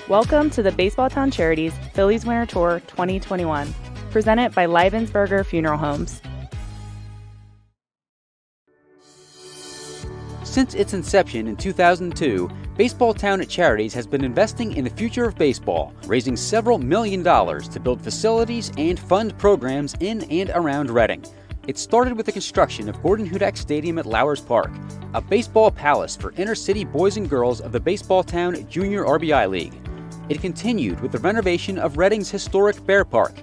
Welcome to the Baseballtown Charities Phillies Winter Tour 2021, presented by Leibensberger Funeral Homes. Since its inception in 2002, Baseballtown at Charities has been investing in the future of baseball, raising several $1 million to build facilities and fund programs in and around Reading. It started with the construction of Gordon Hudak Stadium at Lowers Park, a baseball palace for inner-city boys and girls of the Baseballtown Junior RBI League. It continued with the renovation of Reading's historic Bear Park,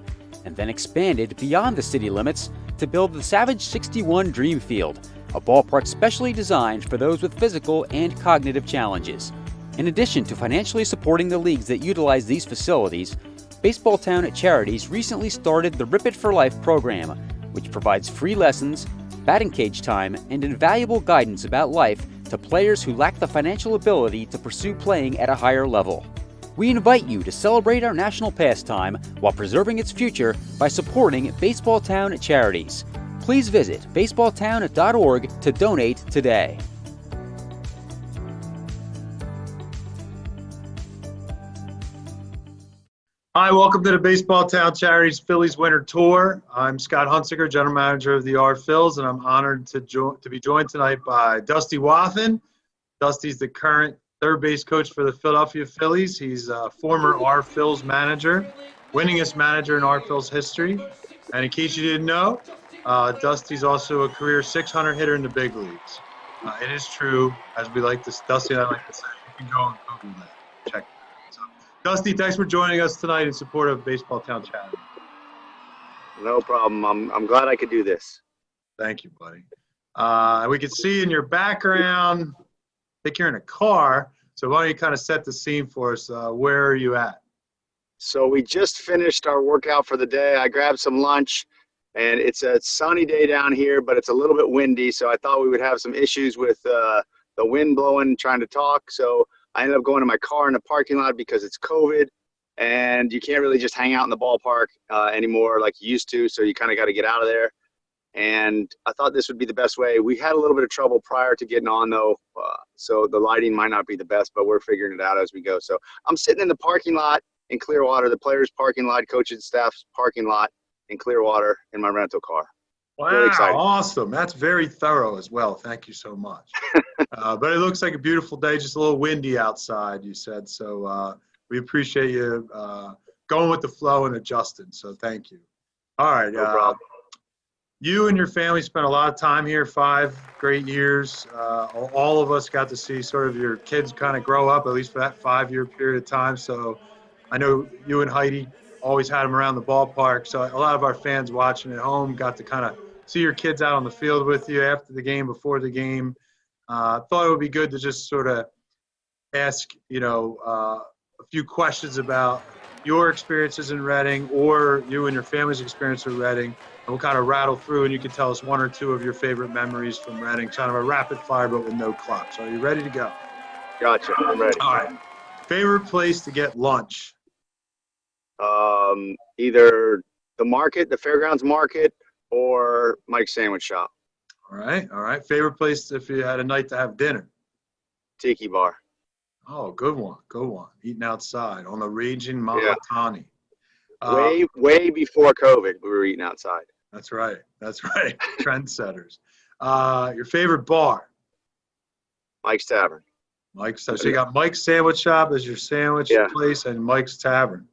and then expanded beyond the city limits to build the Savage 61 Dream Field, a ballpark specially designed for those with physical and cognitive challenges. In addition to financially supporting the leagues that utilize these facilities, Baseballtown at Charities recently started the Rip It for Life program, which provides free lessons, batting cage time, and invaluable guidance about life to players who lack the financial ability to pursue playing at a higher level. We invite you to celebrate our national pastime while preserving its future by supporting Baseballtown at Charities. Please visit baseballtown.org to donate today. Hi, welcome to the Baseballtown Charities Phillies Winter Tour. I'm Scott Hunsiker, General Manager of the Phils, and I'm honored to be joined tonight by Dusty Wathan. Dusty's the current third base coach for the Philadelphia Phillies. He's a former Phils manager, winningest manager in Phils history. And in case you didn't know, Dusty's also a career 600 hitter in the big leagues. It is true, as we like to, Dusty and I like to say, you can go and Google that. Check it out. So, Dusty, thanks for joining us tonight in support of Baseballtown Charities. No problem. I'm glad I could do this. Thank you, buddy. We can see in your background, I think you're in a car, so why don't you kind of set the scene for us? Where are you at? So we just finished our workout for the day. I grabbed some lunch, and it's a sunny day down here, but it's a little bit windy, so I thought we would have some issues with the wind blowing, trying to talk. So I ended up going to my car in the parking lot because it's COVID, and you can't really just hang out in the ballpark anymore like you used to, so you kind of got to get out of there. And I thought this would be the best way. We had a little bit of trouble prior to getting on, though, so the lighting might not be the best, but we're figuring it out as we go. So I'm sitting in the parking lot in Clearwater, the players' parking lot, coaching staff's parking lot in Clearwater in my rental car. Wow, awesome. That's very thorough as well. Thank you so much. But it looks like a beautiful day, just a little windy outside, you said. So we appreciate you going with the flow and adjusting. So thank you. All right. No problem. You and your family spent a lot of time here, 5 great years. All of us got to see sort of your kids kind of grow up, at least for that 5-year period of time. So I know you and Heidi always had them around the ballpark. So a lot of our fans watching at home got to kind of see your kids out on the field with you after the game, before the game. Thought it would be good to just sort of ask, a few questions about your experiences in Reading, or you and your family's experience in Reading. And we'll kind of rattle through, and you can tell us 1 or 2 of your favorite memories from Reading, kind of a rapid fire, but with no clock. So are you ready to go? Gotcha. I'm ready. All right. Favorite place to get lunch? Either the market, the Fairgrounds Market, or Mike's Sandwich Shop. All right. All right. Favorite place if you had a night to have dinner? Tiki Bar. Oh, good one. Good one. Eating outside on the raging Wathan. Way before COVID, we were eating outside. That's right. That's right. Trendsetters. Your favorite bar? Mike's Tavern. Mike's Tavern. So you got Mike's Sandwich Shop as your sandwich place, and Mike's Tavern.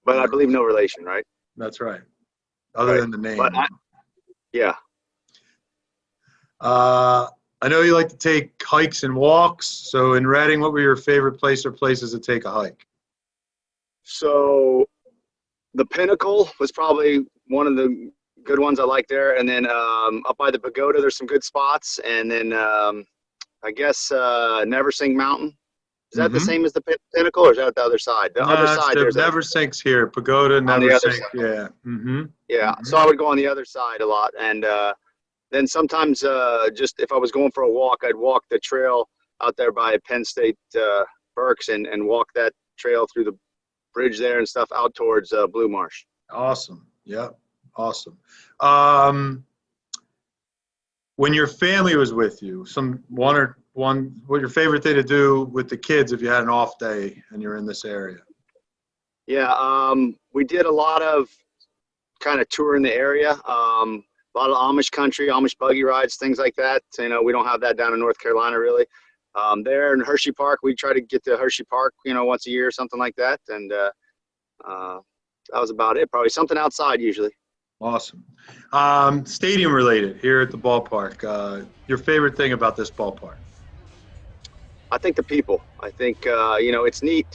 But I believe no relation, right? That's right. Other than the name. Yeah. I know you like to take hikes and walks. So in Reading, what were your favorite place or places to take a hike? So the Pinnacle was probably one of the good ones I like there. And then up by the Pagoda, there's some good spots. And then I guess Neversink Mountain. Is that the same as the Pinnacle, or is that the other side? The other side, there's Neversink's here. Pagoda, Neversink. Yeah. Mm-hmm. Yeah. So I would go on the other side a lot. And then sometimes just if I was going for a walk, I'd walk the trail out there by Penn State Berks and walk that trail through the bridge there and stuff out towards Blue Marsh. Awesome. Yep. Awesome. when your family was with you, what your favorite thing to do with the kids if you had an off day and you're in this area? Yeah, we did a lot of kind of tour in the area. A lot of Amish country, Amish buggy rides, things like that. So, we don't have that down in North Carolina really. There in Hershey Park, we try to get to Hershey Park, once a year or something like that. And that was about it. Probably something outside usually. Awesome. Stadium related here at the ballpark. Your favorite thing about this ballpark? I think the people. I think it's neat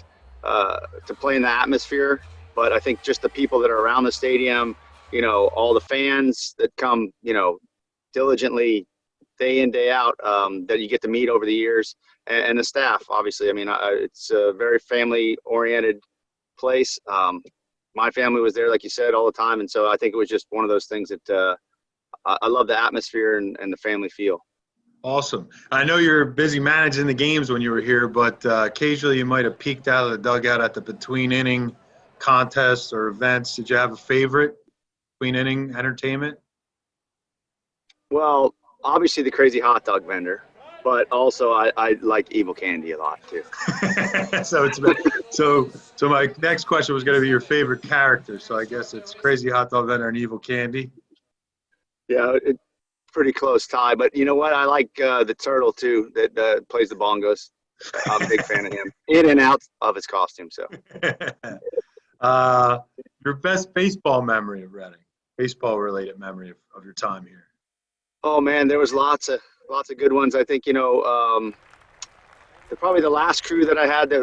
to play in the atmosphere, but I think just the people that are around the stadium, all the fans that come, diligently day in, day out, that you get to meet over the years, and the staff, obviously. I mean, it's a very family-oriented place. My family was there, like you said, all the time, and so I think it was just one of those things that I love the atmosphere and the family feel. Awesome. I know you're busy managing the games when you were here, but occasionally you might have peeked out of the dugout at the between inning contests or events. Did you have a favorite between inning entertainment? Well, obviously the crazy hot dog vendor, but also I like Evil Candy a lot too. So my next question was going to be your favorite character. So I guess it's crazy hot dog vendor and Evil Candy. Yeah, pretty close tie, but you know what? I like the turtle too that plays the bongos. I'm a big fan of him, in and out of his costume. So, your best baseball memory of Reading, baseball-related memory of your time here. Oh man, there was lots of good ones. I think probably the last crew that I had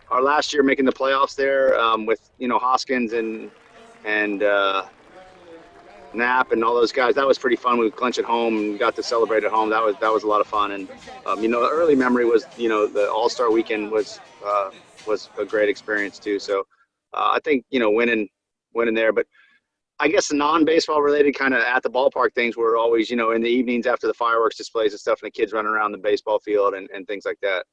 our last year making the playoffs there with Hoskins and Knapp and all those guys. That was pretty fun. We clinched at home and got to celebrate at home. That was a lot of fun. And the early memory was the AllStar weekend was a great experience too. So I think winning there. But I guess the non-baseball related kind of at the ballpark things were always in the evenings after the fireworks displays and stuff, and the kids running around the baseball field and things like that.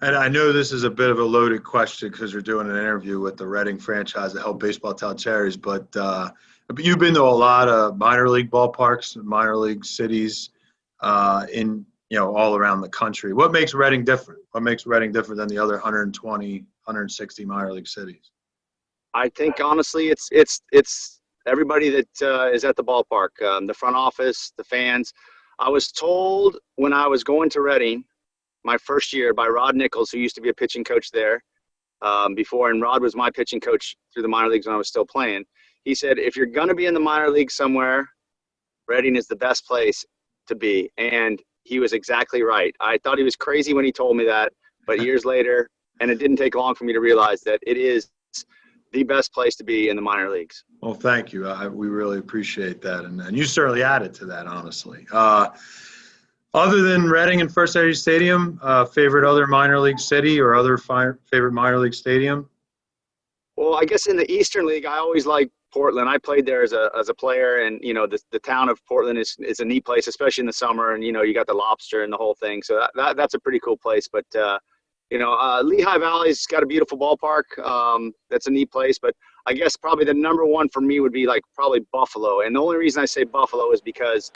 And I know this is a bit of a loaded question because you're doing an interview with the Reading franchise that helped Baseballtown Charities, but you've been to a lot of minor league ballparks, minor league cities, in all around the country. What makes Reading different? What makes Reading different than the other 120, 160 minor league cities? I think honestly, it's everybody that is at the ballpark, the front office, the fans. I was told when I was going to Reading my first year by Rod Nichols, who used to be a pitching coach there before, and Rod was my pitching coach through the minor leagues when I was still playing. He said, if you're going to be in the minor league somewhere, Reading is the best place to be. And he was exactly right. I thought he was crazy when he told me that, but years later, and it didn't take long for me to realize that it is the best place to be in the minor leagues. Well, thank you. We really appreciate that. And you certainly added to that, honestly. Other than Reading and First Energy Stadium, favorite other minor league city or other favorite minor league stadium? Well, I guess in the Eastern League, I always like Portland. I played there as a player, and the town of Portland is a neat place, especially in the summer. And you got the lobster and the whole thing, so that's a pretty cool place. But Lehigh Valley's got a beautiful ballpark. That's a neat place. But I guess probably the number one for me would be probably Buffalo. And the only reason I say Buffalo is because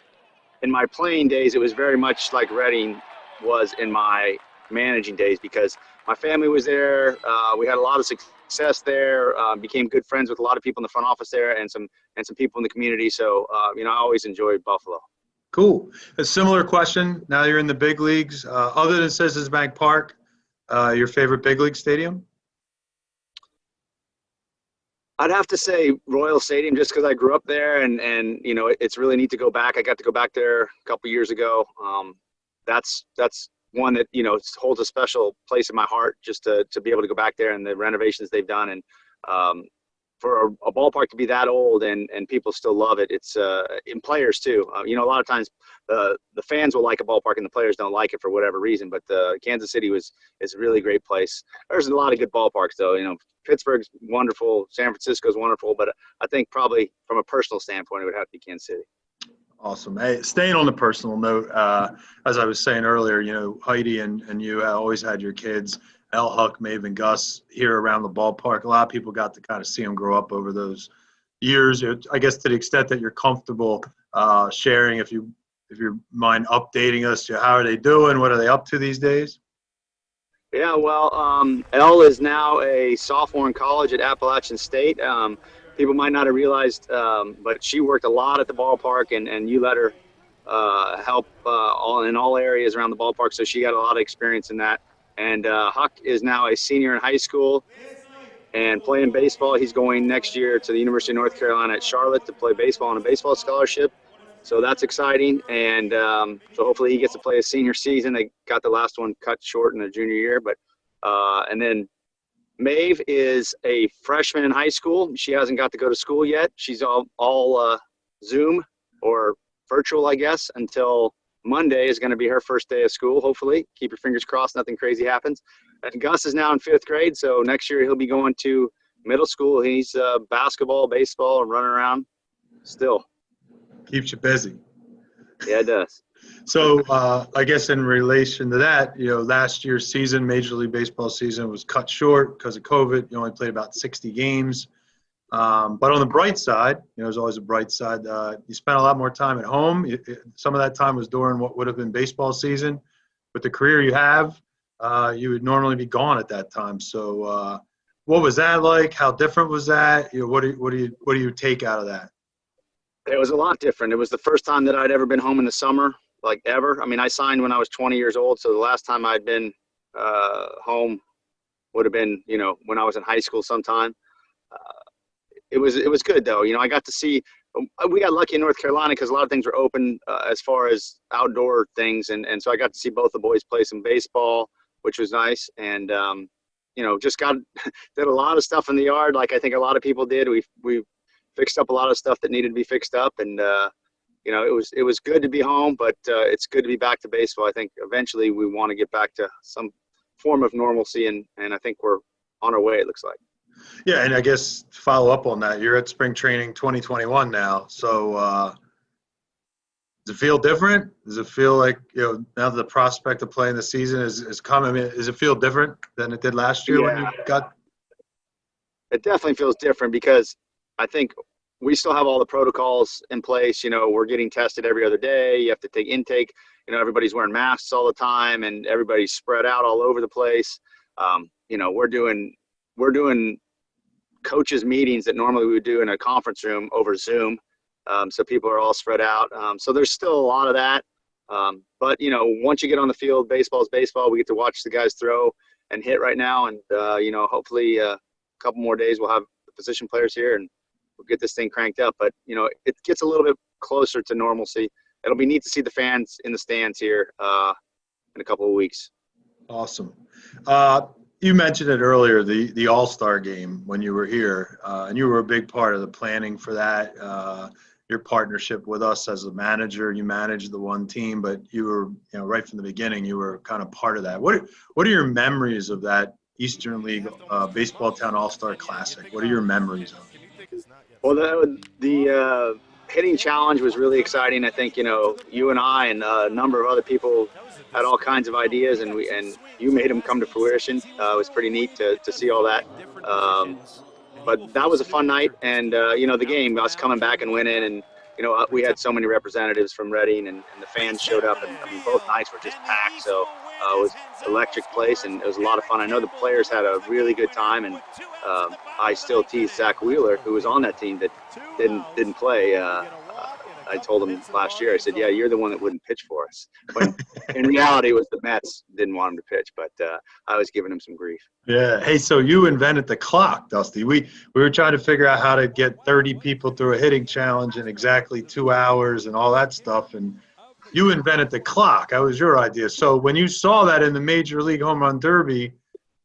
in my playing days, it was very much like Reading was in my managing days, because my family was there. We had a lot of success there, became good friends with a lot of people in the front office there and some people in the community. So, I always enjoyed Buffalo. Cool. A similar question. Now you're in the big leagues. Other than Citizens Bank Park, your favorite big league stadium? I'd have to say Royal Stadium, just because I grew up there, and it's really neat to go back. I got to go back there a couple years ago. That's one that holds a special place in my heart, just to be able to go back there and the renovations they've done, and for a ballpark to be that old and people still love it. It's in players too. A lot of times the fans will like a ballpark and the players don't like it for whatever reason. But Kansas City is a really great place. There's a lot of good ballparks though. Pittsburgh's wonderful, San Francisco's wonderful, but I think probably from a personal standpoint, it would have to be Kansas City. Awesome. Hey, staying on the personal note, as I was saying earlier, Heidi and you always had your kids, El, Huck, Maeve, and Gus, here around the ballpark. A lot of people got to kind of see them grow up over those years. I guess to the extent that you're comfortable sharing, if you mind updating us. How are they doing? What are they up to these days? Yeah, well, Elle is now a sophomore in college at Appalachian State. People might not have realized, but she worked a lot at the ballpark, and you let her help in all areas around the ballpark, so she got a lot of experience in that. And Huck is now a senior in high school and playing baseball. He's going next year to the University of North Carolina at Charlotte to play baseball on a baseball scholarship. So that's exciting. And so hopefully he gets to play a senior season. They got the last one cut short in the junior year. But and then Maeve is a freshman in high school. She hasn't got to go to school yet. She's all Zoom or virtual, I guess, until Monday is going to be her first day of school, hopefully. Keep your fingers crossed, nothing crazy happens. And Gus is now in 5th grade, so next year he'll be going to middle school. He's basketball, baseball, and running around still. Keeps you busy. Yeah, it does. So I guess in relation to that, last year's season, Major League Baseball season, was cut short because of COVID. You only played about 60 games. But on the bright side, there's always a bright side. You spent a lot more time at home. Some of that time was during what would have been baseball season. With the career you have, you would normally be gone at that time. So what was that like? How different was that? What do you take out of that? It was a lot different. It was the first time that I'd ever been home in the summer, like ever. I mean, I signed when I was 20 years old, so the last time I'd been home would have been, when I was in high school sometime. It was good, though. I got to see – we got lucky in North Carolina because a lot of things were open as far as outdoor things, and so I got to see both the boys play some baseball, which was nice, and, just did a lot of stuff in the yard like I think a lot of people did. We fixed up a lot of stuff that needed to be fixed up, and it was good to be home, but it's good to be back to baseball. I think eventually we want to get back to some form of normalcy, and I think we're on our way, it looks like. Yeah, and I guess to follow up on that, you're at spring training 2021 now, so does it feel different? Does it feel like, now that the prospect of playing the season is coming, does it feel different than it did last year when you got? It definitely feels different because I think we still have all the protocols in place. We're getting tested every other day. You have to take intake. Everybody's wearing masks all the time, and everybody's spread out all over the place. We're doing coaches meetings that normally we would do in a conference room over Zoom. So people are all spread out. So there's still a lot of that. But once you get on the field, baseball's baseball. We get to watch the guys throw and hit right now. And, hopefully a couple more days we'll have the position players here and we'll get this thing cranked up. But, it gets a little bit closer to normalcy. It'll be neat to see the fans in the stands here in a couple of weeks. Awesome. You mentioned it earlier, the All-Star game when you were here, and you were a big part of the planning for that. Your partnership with us as a manager, you managed the one team, but you were, right from the beginning, you were kind of part of that. What are your memories of that Eastern League Baseballtown AllStar Classic? What are your memories of it? Well, the hitting challenge was really exciting. I think, you and I and a number of other people had all kinds of ideas, and you made them come to fruition. It was pretty neat to see all that. But that was a fun night, and the game, us coming back and winning, and we had so many representatives from Reading, and the fans showed up, and both nights were just packed. So it was an electric place, and it was a lot of fun. I know the players had a really good time, and I still tease Zach Wheeler, who was on that team that didn't play. I told him last year, I said, yeah, you're the one that wouldn't pitch for us. But in reality, it was the Mets didn't want him to pitch, but I was giving him some grief. Yeah. Hey, so you invented the clock, Dusty. We were trying to figure out how to get 30 people through a hitting challenge in exactly 2 hours and all that stuff, and you invented the clock. That was your idea. So when you saw that in the Major League Home Run Derby,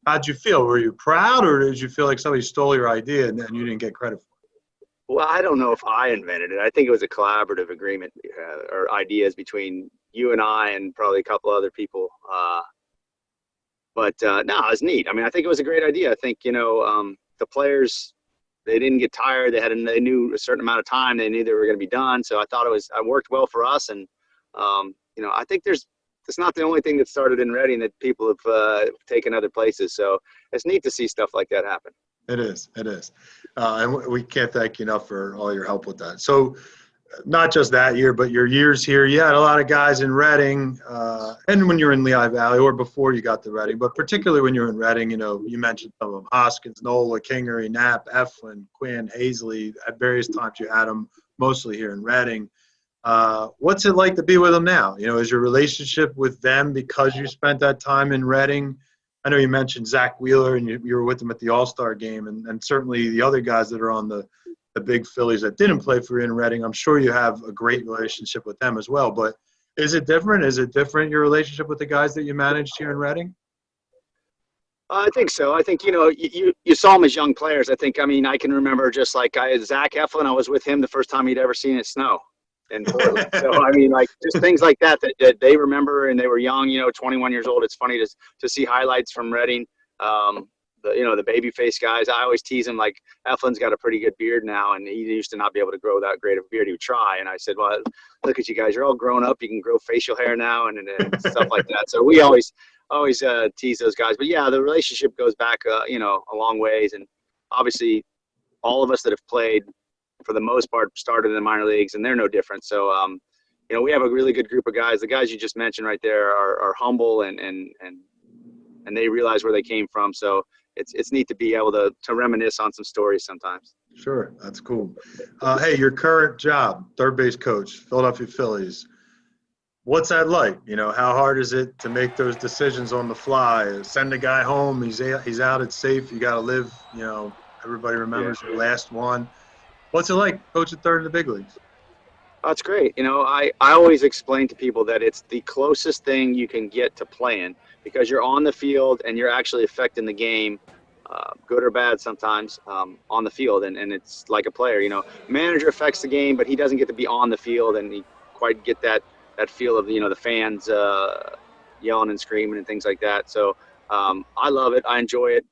how'd you feel? Were you proud, or did you feel like somebody stole your idea and you didn't get credit for it? Well, I don't know if I invented it. I think it was a collaborative agreement or ideas between you and I and probably a couple other people. No, it was neat. I mean, I think it was a great idea. I think, the players, they didn't get tired. They knew a certain amount of time. They knew they were going to be done. So I thought it worked well for us. And, I think it's not the only thing that started in Reading that people have taken other places. So it's neat to see stuff like that happen. It is. And we can't thank you enough for all your help with that. So not just that year, but your years here, you had a lot of guys in Reading, and when you were in Lehigh Valley or before you got to Reading, but particularly when you were in Reading, you mentioned some of them: Hoskins, Nola, Kingery, Knapp, Eflin, Quinn, Hazley. At various times you had them, mostly here in Reading. What's it like to be with them now? Is your relationship with them because you spent that time in Reading? I know you mentioned Zach Wheeler, and you were with him at the All-Star game, and certainly the other guys that are on the big Phillies that didn't play for you in Reading. I'm sure you have a great relationship with them as well. But is it different? Is it different, your relationship with the guys that you managed here in Reading? I think so. I think, you saw them as young players. I can remember just like Zach Eflin, I was with him the first time he'd ever seen it snow in Portland. So, just things like that they remember, and they were young, 21 years old. It's funny to see highlights from Reading. The baby face guys, I always tease him, like, Eflin's got a pretty good beard now, and he used to not be able to grow that great of a beard. He would try. And I said, well, look at you guys. You're all grown up. You can grow facial hair now and stuff like that. So we always tease those guys. But, yeah, the relationship goes back, a long ways. And obviously all of us that have played, for the most part, started in the minor leagues, and they're no different. So, we have a really good group of guys. The guys you just mentioned right there are humble and they realize where they came from. So it's neat to be able to reminisce on some stories sometimes. Sure, that's cool. Hey, your current job, third base coach, Philadelphia Phillies. What's that like? How hard is it to make those decisions on the fly? Send a guy home, he's out, it's safe. You got to live. Everybody remembers your last one. What's it like coaching third in the big leagues? That's great. I always explain to people that it's the closest thing you can get to playing, because you're on the field and you're actually affecting the game, good or bad sometimes, on the field. And it's like a player, manager affects the game, but he doesn't get to be on the field and he quite get that feel of, the fans yelling and screaming and things like that. So I love it. I enjoy it.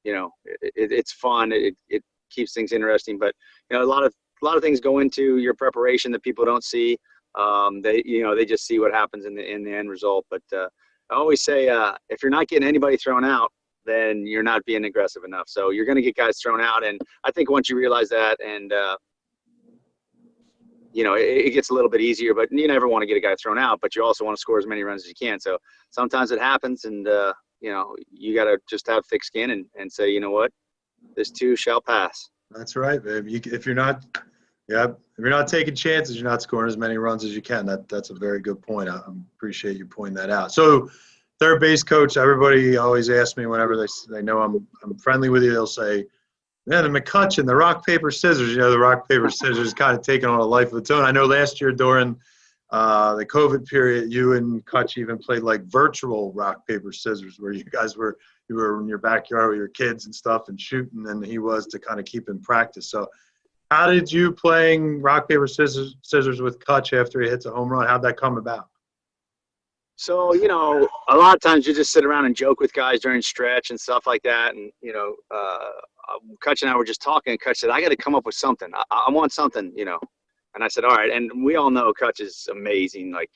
It's fun. It keeps things interesting, but a lot of things go into your preparation that people don't see. They just see what happens in the end result. But I always say, if you're not getting anybody thrown out, then you're not being aggressive enough. So you're going to get guys thrown out. And I think once you realize that, and it gets a little bit easier, but you never want to get a guy thrown out, but you also want to score as many runs as you can. So sometimes it happens, and you got to just have thick skin and say, you know what, this too shall pass. That's right, babe. If you're not taking chances, you're not scoring as many runs as you can. That's a very good point. I appreciate you pointing that out. So, third base coach, everybody always asks me whenever they know I'm friendly with you, they'll say, yeah, the McCutcheon, the rock, paper, scissors. The rock, paper, scissors kind of taken on a life of its own. I know last year during the COVID period, you and Kutch even played like virtual rock, paper, scissors, where you were in your backyard with your kids and stuff and shooting, and he was to kind of keep in practice. So how did you playing rock, paper, scissors with Kutch after he hits a home run? How'd that come about? So, a lot of times you just sit around and joke with guys during stretch and stuff like that. And, Kutch and I were just talking, and Kutch said, I got to come up with something. I want something, And I said, all right. And we all know Kutch is amazing. Like,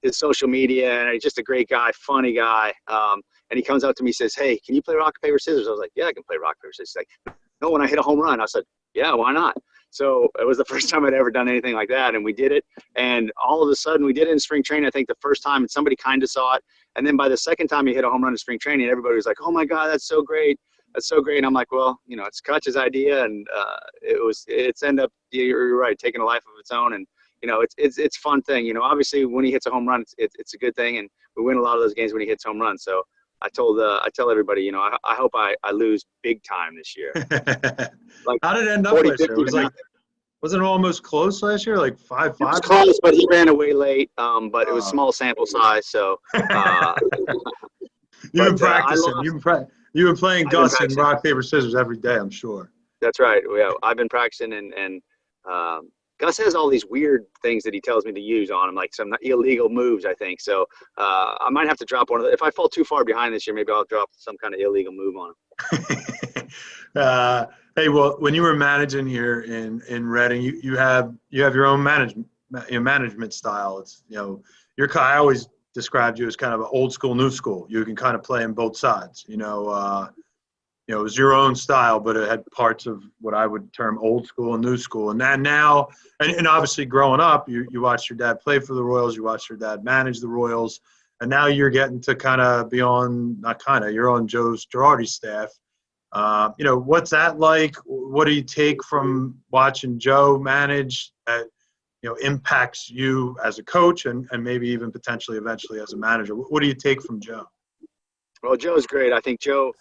his social media, and he's just a great guy, funny guy. And he comes up to me and says, hey, can you play rock, paper, scissors? I was like, yeah, I can play rock, paper, scissors. He's like, no, when I hit a home run. I said, yeah, why not? So it was the first time I'd ever done anything like that, and we did it. And all of a sudden, we did it in spring training, I think, the first time, and somebody kind of saw it. And then by the second time he hit a home run in spring training, everybody was like, oh, my God, that's so great. That's so great. And I'm like, well, it's Kutch's idea, and it's ended up, you're right, taking a life of its own. And, it's a fun thing. Obviously, when he hits a home run, it's a good thing, and we win a lot of those games when he hits home runs. So I tell everybody, I hope I lose big time this year. Like, how did it end up last year? It was wasn't it almost close last year? Like 5-5? It was close, but he ran away late. But it was small sample size. So you've been practicing. You've been playing Gus and rock, paper, scissors every day, I'm sure. That's right. Yeah, I've been practicing, and Gus has all these weird things that he tells me to use on him, like some illegal moves, I think. So I might have to drop one of them. If I fall too far behind this year, maybe I'll drop some kind of illegal move on him. Hey, well, when you were managing here in Reading, you have your own management style. It's I always described you as kind of an old school, new school. You can kind of play in both sides. you know, it was your own style, but it had parts of what I would term old school and new school. And then now, and obviously growing up, you watched your dad play for the Royals, you watched your dad manage the Royals, and now you're getting to kind of be on, not kind of, you're on Joe's Girardi's staff. You know, what's that like? What do you take from watching Joe manage that, you know, impacts you as a coach and maybe even potentially eventually as a manager? What do you take from Joe? Well, Joe's great. I think Joe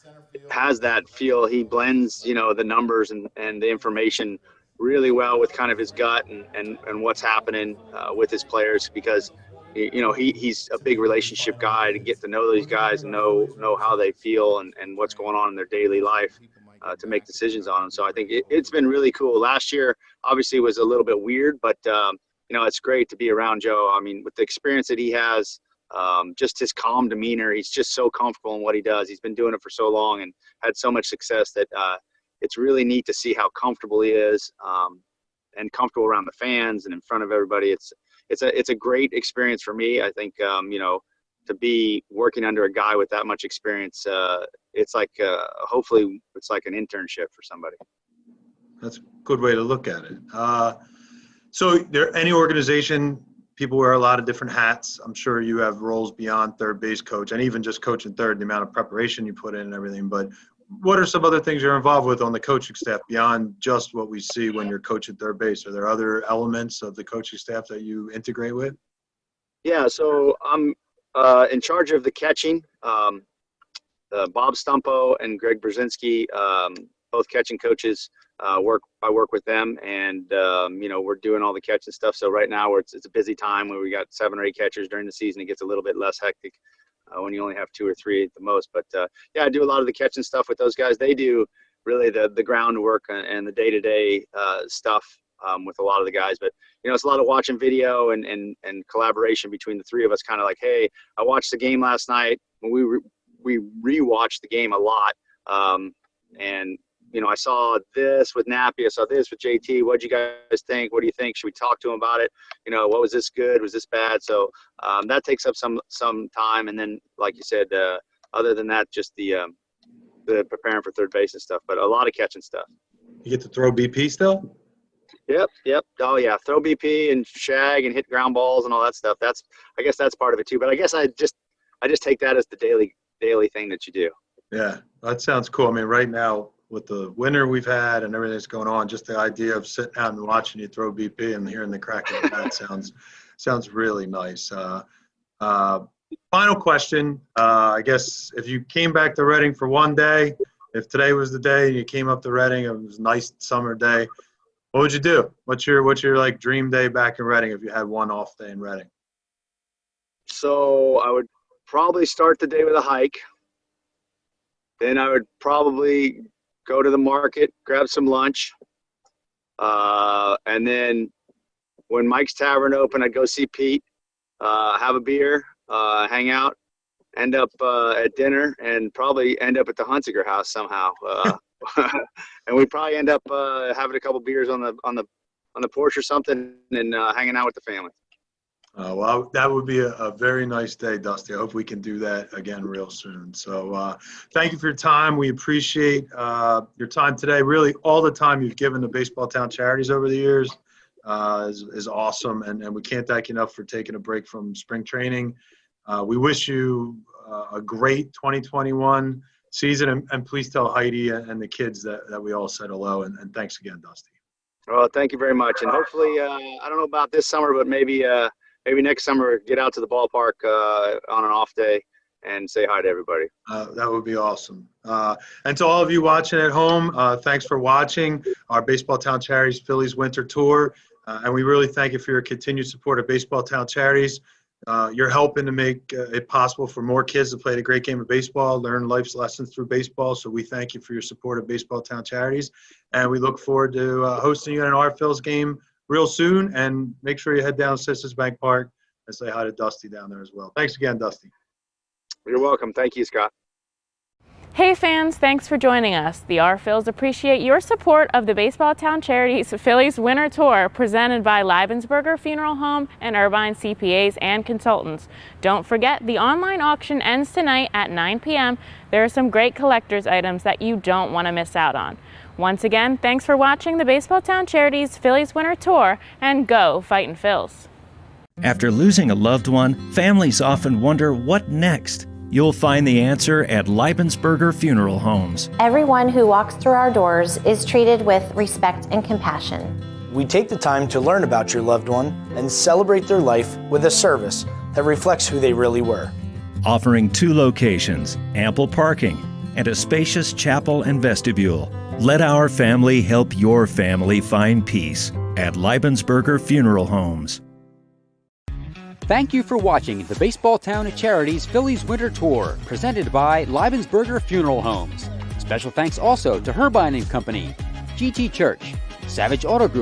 has that feel. He blends, you know, the numbers and the information really well with kind of his gut and what's happening with his players, because, you know, he's a big relationship guy to get to know these guys and know how they feel and what's going on in their daily life to make decisions on them. So I think it's been really cool. Last year, obviously, was a little bit weird, but, you know, it's great to be around Joe. I mean, with the experience that he has, just his calm demeanor, he's just so comfortable in what he does. He's been doing it for so long and had so much success that it's really neat to see how comfortable he is, and comfortable around the fans and in front of everybody. It's a great experience for me. I think, you know, to be working under a guy with that much experience, it's like, hopefully it's like an internship for somebody. That's a good way to look at it. So there, any organization, people wear a lot of different hats. I'm sure you have roles beyond third base coach and even just coaching third, the amount of preparation you put in and everything. But what are some other things you're involved with on the coaching staff beyond just what we see when you're coaching third base? Are there other elements of the coaching staff that you integrate with? Yeah, so I'm in charge of the catching. Bob Stumpo and Greg Brzezinski, both catching coaches. I work with them, and you know, we're doing all the catching stuff. So right now it's a busy time where we got 7 or 8 catchers during the season. It gets a little bit less hectic when you only have 2 or 3 at the most. But yeah, I do a lot of the catching stuff with those guys. They do really the groundwork and the day-to-day stuff with a lot of the guys. But you know, it's a lot of watching video and collaboration between the 3 of us. Kind of like, hey, I watched the game last night. We rewatched the game a lot, and you know, I saw this with Nappy. I saw this with JT. What'd you guys think? What do you think? Should we talk to him about it? You know, what was this good? Was this bad? So that takes up some time. And then, like you said, other than that, just the preparing for third base and stuff. But a lot of catching stuff. You get to throw BP still? Yep. Oh yeah, throw BP and shag and hit ground balls and all that stuff. I guess that's part of it too. But I guess I just take that as the daily thing that you do. Yeah, that sounds cool. I mean, right now, with the winter we've had and everything that's going on, just the idea of sitting out and watching you throw BP and hearing the crack of the bat sounds really nice. Final question. I guess if you came back to Reading for one day, if today was the day and you came up to Reading, it was a nice summer day, what would you do? What's your like dream day back in Reading if you had one off day in Reading? So I would probably start the day with a hike. Then I would probably go to the market, grab some lunch, and then when Mike's Tavern opened, I'd go see Pete, have a beer, hang out, end up at dinner, and probably end up at the Hunziker house somehow. And we'd probably end up having a couple beers on the porch or something, and hanging out with the family. Well, that would be a very nice day, Dusty. I hope we can do that again real soon. So thank you for your time. We appreciate your time today. Really, all the time you've given to Baseballtown Charities over the years is awesome. And we can't thank you enough for taking a break from spring training. We wish you a great 2021 season. And please tell Heidi and the kids that we all said hello. And thanks again, Dusty. Well, thank you very much. And hopefully, I don't know about this summer, but maybe next summer, get out to the ballpark on an off day and say hi to everybody. That would be awesome. And to all of you watching at home, thanks for watching our Baseballtown Charities Phillies Winter Tour. And we really thank you for your continued support of Baseballtown Charities. You're helping to make it possible for more kids to play the great game of baseball, learn life's lessons through baseball. So we thank you for your support of Baseballtown Charities. And we look forward to hosting you at an Art Phil's game real soon, and make sure you head down to Citizens Bank Park and say hi to Dusty down there as well. Thanks again, Dusty. You're welcome. Thank you, Scott. Hey fans, thanks for joining us. The Phils appreciate your support of the Baseballtown Charities Phillies Winter Tour presented by Leibensberger Funeral Home and Irvine CPAs and Consultants. Don't forget, the online auction ends tonight at 9 p.m. There are some great collector's items that you don't want to miss out on. Once again, thanks for watching the Baseballtown Charities Phillies Winter Tour, and go Fightin' Phils. After losing a loved one, families often wonder what next. You'll find the answer at Leibensberger Funeral Homes. Everyone who walks through our doors is treated with respect and compassion. We take the time to learn about your loved one and celebrate their life with a service that reflects who they really were. Offering 2 locations, ample parking, and a spacious chapel and vestibule. Let our family help your family find peace at Leibensberger Funeral Homes. Thank you for watching the Baseballtown Charities Phillies Winter Tour, presented by Leibensberger Funeral Homes. Special thanks also to Herbine & Company, GT Church, Savage Auto Group,